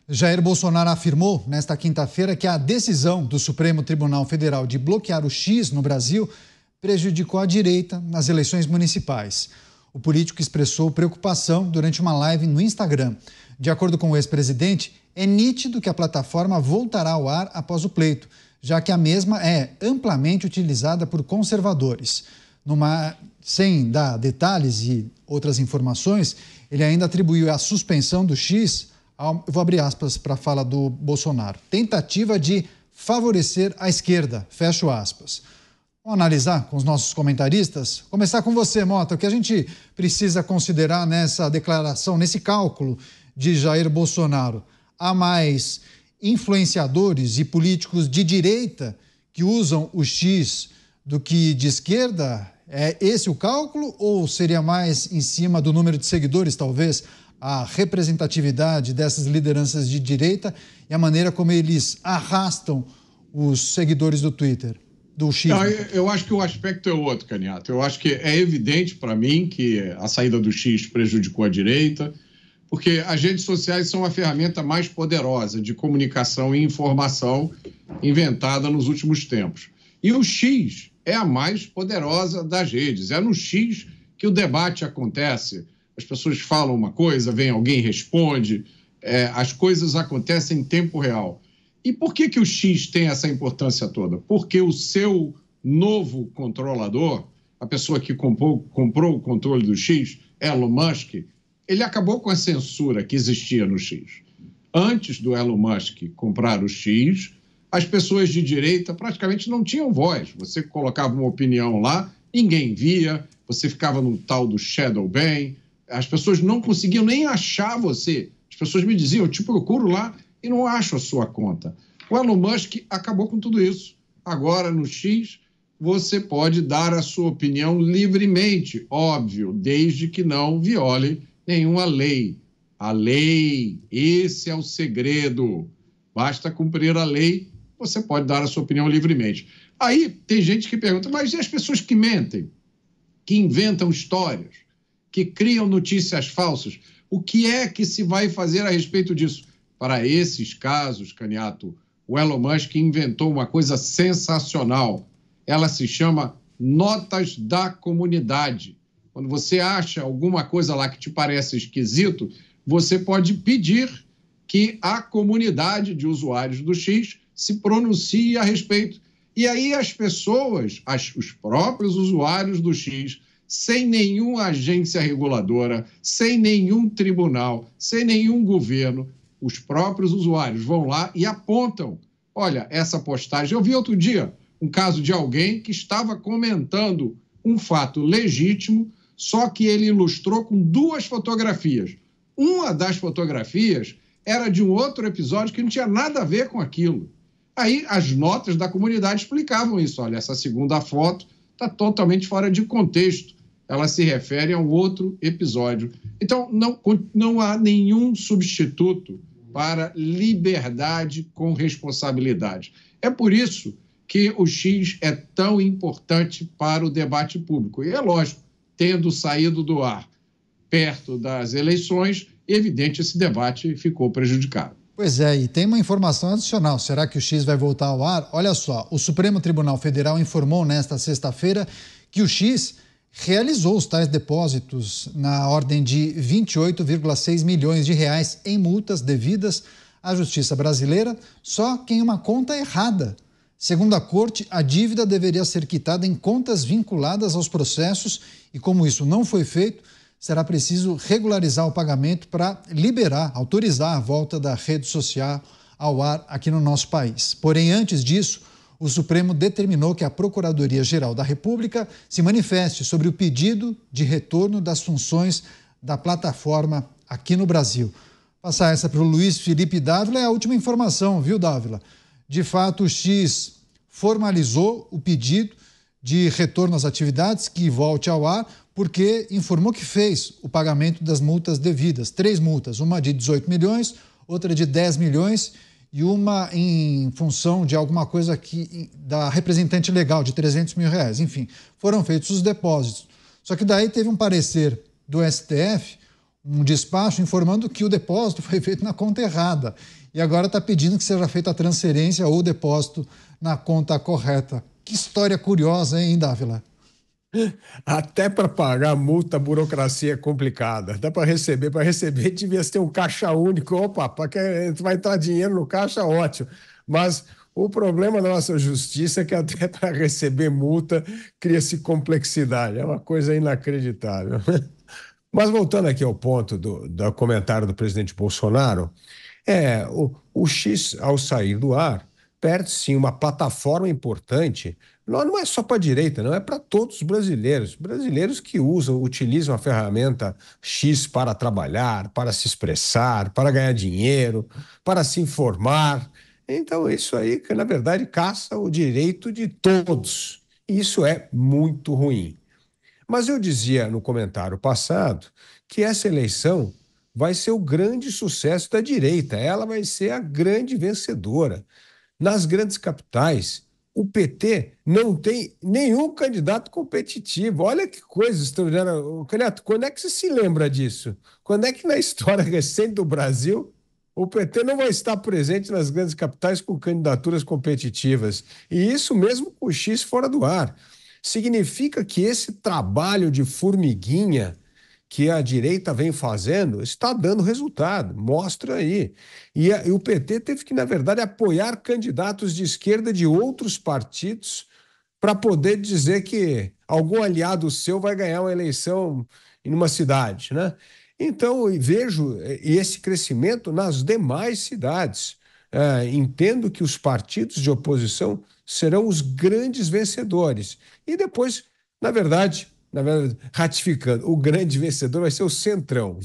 Jair Bolsonaro afirmou nesta quinta-feira que a decisão do Supremo Tribunal Federal de bloquear o X no Brasil prejudicou a direita nas eleições municipais. O político expressou preocupação durante uma live no Instagram. De acordo com o ex-presidente, é nítido que a plataforma voltará ao ar após o pleito, já que a mesma é amplamente utilizada por conservadores. Sem dar detalhes e outras informações, ele ainda atribuiu a suspensão do X vou abrir aspas para a fala do Bolsonaro, tentativa de favorecer a esquerda, fecho aspas. Vamos analisar com os nossos comentaristas? Começar com você, Mota, o que a gente precisa considerar nessa declaração, nesse cálculo de Jair Bolsonaro? Há mais influenciadores e políticos de direita que usam o X do que de esquerda? É esse o cálculo ou seria mais em cima do número de seguidores, talvez, a representatividade dessas lideranças de direita e a maneira como eles arrastam os seguidores do Twitter, do X? Não, eu acho que o aspecto é outro, Caniato. Eu acho que é evidente para mim que a saída do X prejudicou a direita, porque as redes sociais são a ferramenta mais poderosa de comunicação e informação inventada nos últimos tempos. E o X é a mais poderosa das redes. É no X que o debate acontece. As pessoas falam uma coisa, vem alguém e responde, as coisas acontecem em tempo real. E por que o X tem essa importância toda? Porque o seu novo controlador, a pessoa que comprou o controle do X, Elon Musk, ele acabou com a censura que existia no X. Antes do Elon Musk comprar o X, as pessoas de direita praticamente não tinham voz. Você colocava uma opinião lá, ninguém via, você ficava no tal do shadow ban. As pessoas não conseguiam nem achar você. As pessoas me diziam, eu te procuro lá e não acho a sua conta. O Elon Musk acabou com tudo isso. Agora, no X, você pode dar a sua opinião livremente, óbvio, desde que não viole nenhuma lei. A lei, esse é o segredo. Basta cumprir a lei, você pode dar a sua opinião livremente. Aí tem gente que pergunta, mas e as pessoas que mentem, que inventam histórias, que criam notícias falsas? O que é que se vai fazer a respeito disso? Para esses casos, Caniato, o Elon Musk inventou uma coisa sensacional. Ela se chama notas da comunidade. Quando você acha alguma coisa lá que te parece esquisito, você pode pedir que a comunidade de usuários do X se pronuncie a respeito. E aí as pessoas, os próprios usuários do X, sem nenhuma agência reguladora, sem nenhum tribunal, sem nenhum governo, os próprios usuários vão lá e apontam. Olha, essa postagem... Eu vi outro dia um caso de alguém que estava comentando um fato legítimo, só que ele ilustrou com 2 fotografias. Uma das fotografias era de um outro episódio que não tinha nada a ver com aquilo. Aí as notas da comunidade explicavam isso. Olha, essa segunda foto está totalmente fora de contexto. Ela se refere a um outro episódio. Então, não há nenhum substituto para liberdade com responsabilidade. É por isso que o X é tão importante para o debate público. E é lógico, tendo saído do ar perto das eleições, evidente, esse debate ficou prejudicado. Pois é, e tem uma informação adicional. Será que o X vai voltar ao ar? Olha só, o Supremo Tribunal Federal informou nesta sexta-feira que o X realizou os tais depósitos na ordem de 28,6 milhões de reais em multas devidas à Justiça brasileira, só que em uma conta errada. Segundo a corte, a dívida deveria ser quitada em contas vinculadas aos processos e, como isso não foi feito, será preciso regularizar o pagamento para autorizar a volta da rede social ao ar aqui no nosso país. Porém, antes disso, o Supremo determinou que a Procuradoria-Geral da República se manifeste sobre o pedido de retorno das funções da plataforma aqui no Brasil. Passar essa para o Luiz Felipe Dávila é a última informação, viu, Dávila? De fato, o X formalizou o pedido de retorno às atividades, que volte ao ar, porque informou que fez o pagamento das multas devidas. 3 multas, uma de 18 milhões, outra de 10 milhões e uma em função de alguma coisa da representante legal, de 300 mil reais. Enfim, foram feitos os depósitos. Só que daí teve um parecer do STF um despacho informando que o depósito foi feito na conta errada e agora está pedindo que seja feita a transferência ou o depósito na conta correta. Que história curiosa, hein, Dávila? Até para pagar a multa, a burocracia é complicada. Até para receber devia ter um caixa único. Opa, para vai entrar dinheiro no caixa, ótimo. Mas o problema da nossa justiça é que até para receber multa cria-se complexidade. É uma coisa inacreditável. Mas voltando aqui ao ponto do comentário do presidente Bolsonaro, o X, ao sair do ar, perde sim uma plataforma importante. Não é só para a direita, não, é para todos os brasileiros. Brasileiros que utilizam a ferramenta X para trabalhar, para se expressar, para ganhar dinheiro, para se informar. Então, isso aí, que na verdade, caça o direito de todos. E isso é muito ruim. Mas eu dizia no comentário passado que essa eleição vai ser o grande sucesso da direita. Ela vai ser a grande vencedora. Nas grandes capitais, o PT não tem nenhum candidato competitivo. Olha que coisa extraordinária. Candidato, quando é que você se lembra disso? Quando é que na história recente do Brasil o PT não vai estar presente nas grandes capitais com candidaturas competitivas? E isso mesmo com o X fora do ar. Significa que esse trabalho de formiguinha que a direita vem fazendo está dando resultado, mostra aí. E o PT teve que, na verdade, apoiar candidatos de esquerda de outros partidos para poder dizer que algum aliado seu vai ganhar uma eleição em uma cidade, né? Então, eu vejo esse crescimento nas demais cidades. Entendo que os partidos de oposição serão os grandes vencedores. E depois, na verdade, ratificando, o grande vencedor vai ser o Centrão.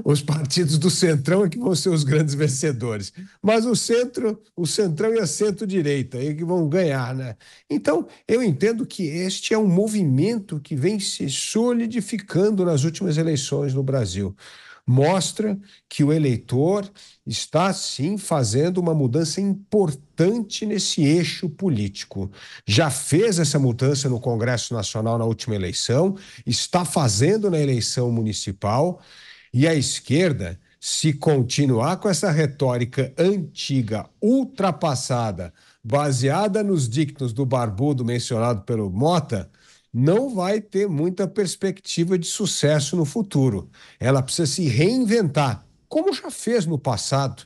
Os partidos do Centrão é que vão ser os grandes vencedores. Mas o Centrão e a centro-direita é que vão ganhar, né? Então, eu entendo que este é um movimento que vem se solidificando nas últimas eleições no Brasil. Mostra que o eleitor está, sim, fazendo uma mudança importante nesse eixo político. Já fez essa mudança no Congresso Nacional na última eleição, está fazendo na eleição municipal, e a esquerda, se continuar com essa retórica antiga, ultrapassada, baseada nos dictos do barbudo mencionado pelo Mota, não vai ter muita perspectiva de sucesso no futuro. Ela precisa se reinventar, como já fez no passado,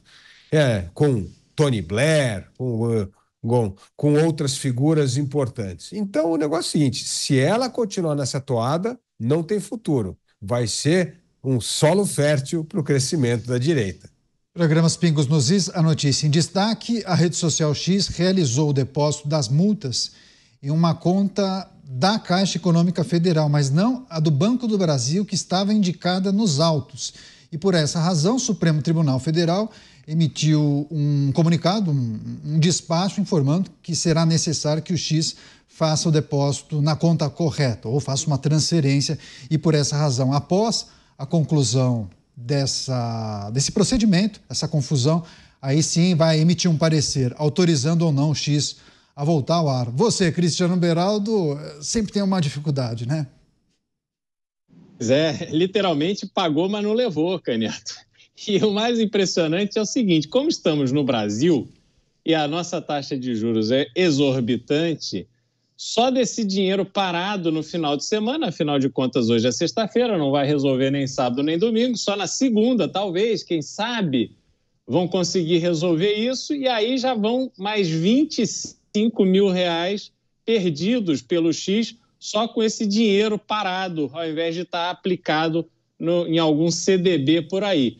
com Tony Blair, com outras figuras importantes. Então, o negócio é o seguinte, se ela continuar nessa toada, não tem futuro. Vai ser um solo fértil para o crescimento da direita. Programas Pingos nos Is, a notícia em destaque, a rede social X realizou o depósito das multas em uma conta da Caixa Econômica Federal, mas não a do Banco do Brasil, que estava indicada nos autos. E por essa razão, o Supremo Tribunal Federal emitiu um comunicado, um despacho informando que será necessário que o X faça o depósito na conta correta ou faça uma transferência. E por essa razão, após a conclusão desse procedimento, essa confusão, aí sim vai emitir um parecer autorizando ou não o X a voltar ao ar. Você, Cristiano Beraldo, sempre tem uma dificuldade, né? Literalmente pagou, mas não levou, Canhoto. E o mais impressionante é o seguinte, como estamos no Brasil e a nossa taxa de juros é exorbitante, só desse dinheiro parado no final de semana, afinal de contas hoje é sexta-feira, não vai resolver nem sábado nem domingo, só na segunda, talvez, quem sabe, vão conseguir resolver isso e aí já vão mais 25 mil reais perdidos pelo X só com esse dinheiro parado, ao invés de estar aplicado em algum CDB por aí.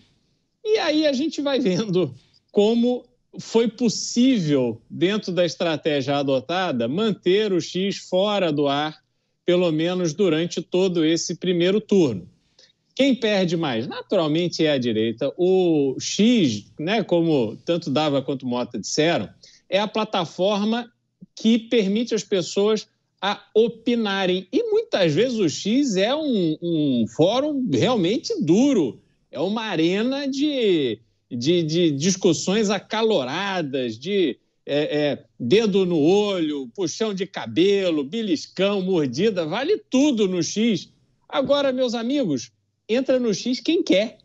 E aí a gente vai vendo como foi possível, dentro da estratégia adotada, manter o X fora do ar, pelo menos durante todo esse primeiro turno. Quem perde mais? Naturalmente é a direita. O X, né, como tanto Dava quanto Mota disseram, é a plataforma que permite às pessoas a opinarem. E muitas vezes o X é um fórum realmente duro, é uma arena de discussões acaloradas, de dedo no olho, puxão de cabelo, beliscão, mordida, vale tudo no X. Agora, meus amigos, entra no X quem quer.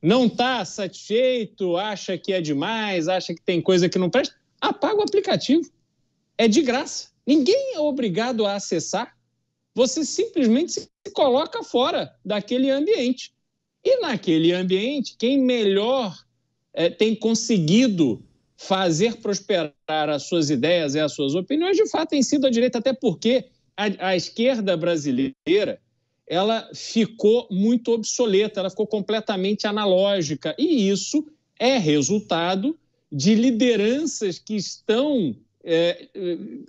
Não está satisfeito, acha que é demais, acha que tem coisa que não presta, apaga o aplicativo. É de graça. Ninguém é obrigado a acessar. Você simplesmente se coloca fora daquele ambiente. E naquele ambiente, quem melhor tem conseguido fazer prosperar as suas ideias e as suas opiniões, de fato, tem sido a direita, até porque a esquerda brasileira ela ficou muito obsoleta, ela ficou completamente analógica. E isso é resultado de lideranças que estão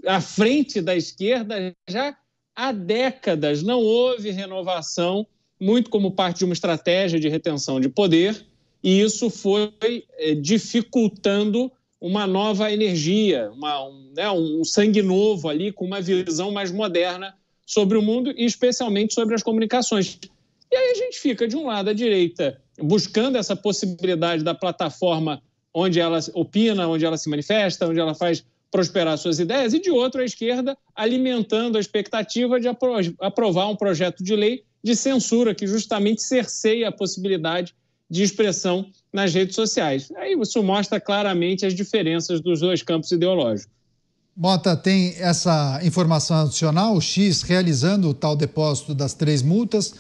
à frente da esquerda já há décadas. Não houve renovação, muito como parte de uma estratégia de retenção de poder, e isso foi dificultando uma nova energia, um sangue novo ali, com uma visão mais moderna sobre o mundo e especialmente sobre as comunicações. E aí a gente fica, de um lado, a direita buscando essa possibilidade da plataforma onde ela opina, onde ela se manifesta, onde ela faz prosperar suas ideias, e de outro, a esquerda alimentando a expectativa de aprovar um projeto de lei de censura que justamente cerceia a possibilidade de expressão nas redes sociais. Aí isso mostra claramente as diferenças dos dois campos ideológicos. Mota, tem essa informação adicional, o X realizando o tal depósito das 3 multas,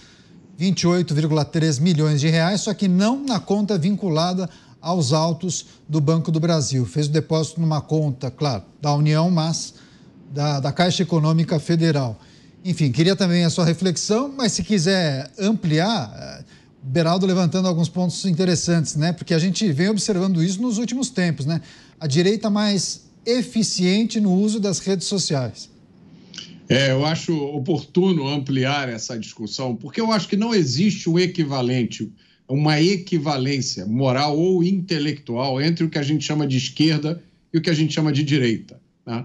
28,3 milhões de reais, só que não na conta vinculada aos autos do Banco do Brasil. Fez o depósito numa conta, claro, da União, mas da Caixa Econômica Federal. Enfim, queria também a sua reflexão, mas se quiser ampliar, Beraldo levantando alguns pontos interessantes, né? Porque a gente vem observando isso nos últimos tempos, né? A direita mais eficiente no uso das redes sociais. Eu acho oportuno ampliar essa discussão, porque eu acho que não existe um equivalente, uma equivalência moral ou intelectual entre o que a gente chama de esquerda e o que a gente chama de direita, né?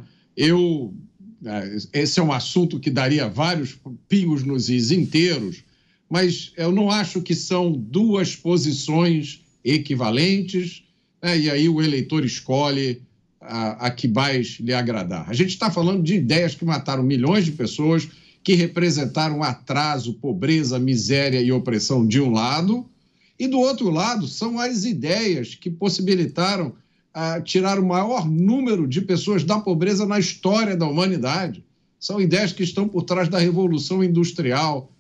Esse é um assunto que daria vários pingos nos is inteiros, mas eu não acho que são duas posições equivalentes, né? E aí o eleitor escolhe a que mais lhe agradar. A gente está falando de ideias que mataram milhões de pessoas, que representaram atraso, pobreza, miséria e opressão de um lado, e do outro lado são as ideias que possibilitaram tirar o maior número de pessoas da pobreza na história da humanidade. São ideias que estão por trás da Revolução Industrial.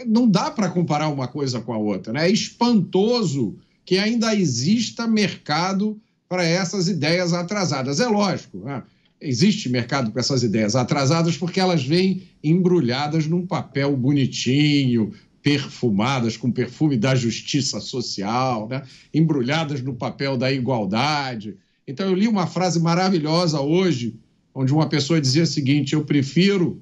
Não dá para comparar uma coisa com a outra, né? É espantoso que ainda exista mercado para essas ideias atrasadas. É lógico, né? Existe mercado para essas ideias atrasadas porque elas vêm embrulhadas num papel bonitinho, perfumadas com perfume da justiça social, né? Embrulhadas no papel da igualdade. Então, eu li uma frase maravilhosa hoje, onde uma pessoa dizia o seguinte: eu prefiro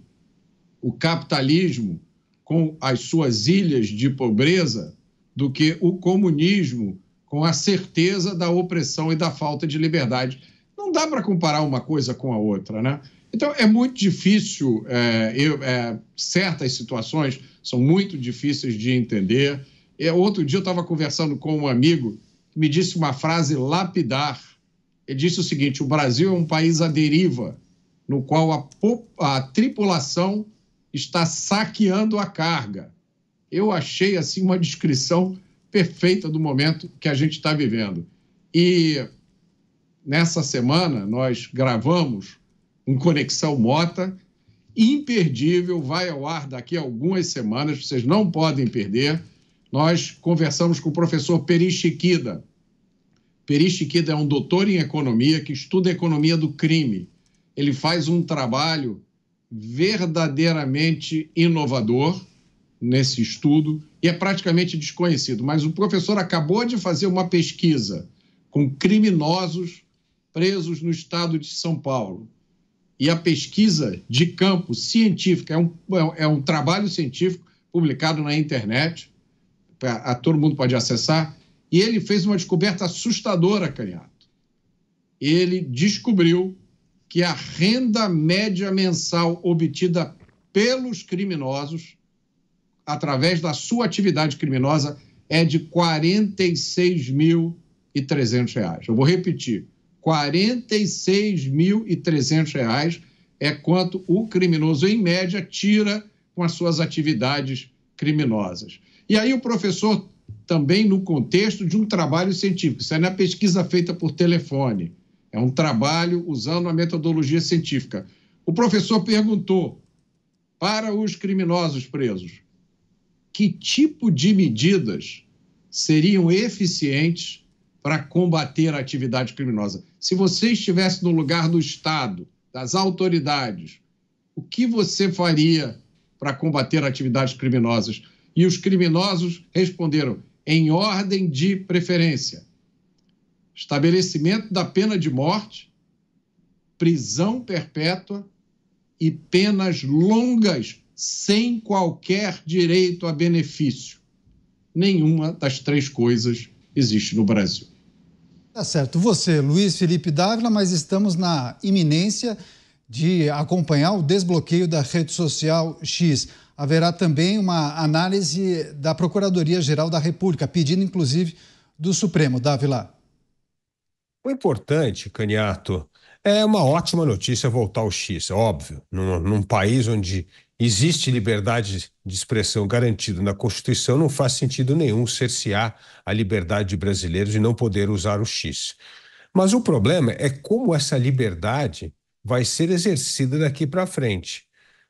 o capitalismo com as suas ilhas de pobreza do que o comunismo com a certeza da opressão e da falta de liberdade. Não dá para comparar uma coisa com a outra, né? Então, é muito difícil, certas situações são muito difíceis de entender. Outro dia eu estava conversando com um amigo que me disse uma frase lapidar. Ele disse o seguinte: o Brasil é um país à deriva, no qual a tripulação está saqueando a carga. Eu achei assim uma descrição perfeita do momento que a gente está vivendo. E nessa semana nós gravamos um Conexão Mota, imperdível, vai ao ar daqui a algumas semanas, vocês não podem perder. Nós conversamos com o professor Peri Chiquida. Peri Chiquida é um doutor em economia que estuda a economia do crime. Ele faz um trabalho verdadeiramente inovador nesse estudo e é praticamente desconhecido. Mas o professor acabou de fazer uma pesquisa com criminosos presos no estado de São Paulo. E a pesquisa de campo científica é um trabalho científico publicado na internet, todo mundo pode acessar, e ele fez uma descoberta assustadora, Canhato. Ele descobriu que a renda média mensal obtida pelos criminosos, através da sua atividade criminosa, é de R$ 46.300. Eu vou repetir. R$ 46.300 é quanto o criminoso, em média, tira com as suas atividades criminosas. E aí o professor também no contexto de um trabalho científico, isso é na pesquisa feita por telefone, é um trabalho usando a metodologia científica. O professor perguntou para os criminosos presos que tipo de medidas seriam eficientes para combater a atividade criminosa. Se você estivesse no lugar do Estado, das autoridades, o que você faria para combater atividades criminosas? E os criminosos responderam, em ordem de preferência: estabelecimento da pena de morte, prisão perpétua e penas longas sem qualquer direito a benefício. Nenhuma das três coisas existe no Brasil. Tá certo. Você, Luiz Felipe Dávila, mas estamos na iminência de acompanhar o desbloqueio da rede social X. Haverá também uma análise da Procuradoria-Geral da República, pedido inclusive do Supremo. Dávila. O importante, Caniato, é uma ótima notícia voltar ao X, óbvio. Num país onde existe liberdade de expressão garantida na Constituição, não faz sentido nenhum cercear a liberdade de brasileiros de não poder usar o X. Mas o problema é como essa liberdade vai ser exercida daqui para frente.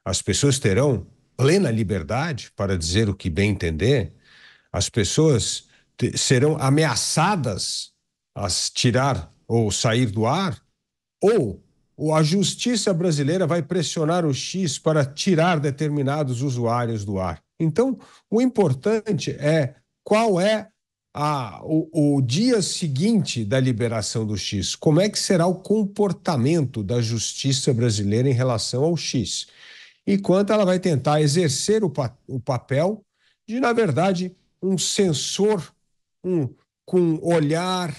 As pessoas terão plena liberdade para dizer o que bem entender? As pessoas serão ameaçadas a tirar ou sair do ar? Ou a justiça brasileira vai pressionar o X para tirar determinados usuários do ar? Então, o importante é qual é o dia seguinte da liberação do X. Como é que será o comportamento da justiça brasileira em relação ao X? E quanto ela vai tentar exercer o papel de, na verdade, um censor com olhar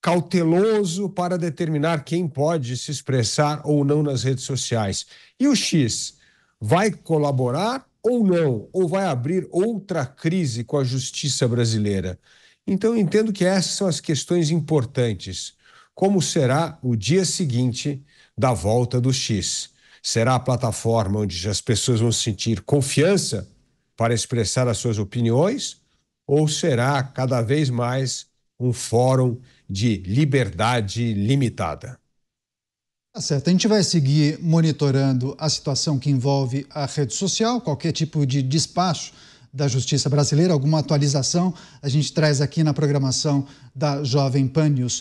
cauteloso para determinar quem pode se expressar ou não nas redes sociais. E o X vai colaborar ou não? Ou vai abrir outra crise com a justiça brasileira? Então, eu entendo que essas são as questões importantes. Como será o dia seguinte da volta do X? Será a plataforma onde as pessoas vão sentir confiança para expressar as suas opiniões? Ou será cada vez mais um fórum de liberdade limitada? Tá certo. A gente vai seguir monitorando a situação que envolve a rede social, qualquer tipo de despacho da Justiça Brasileira, alguma atualização, a gente traz aqui na programação da Jovem Pan News.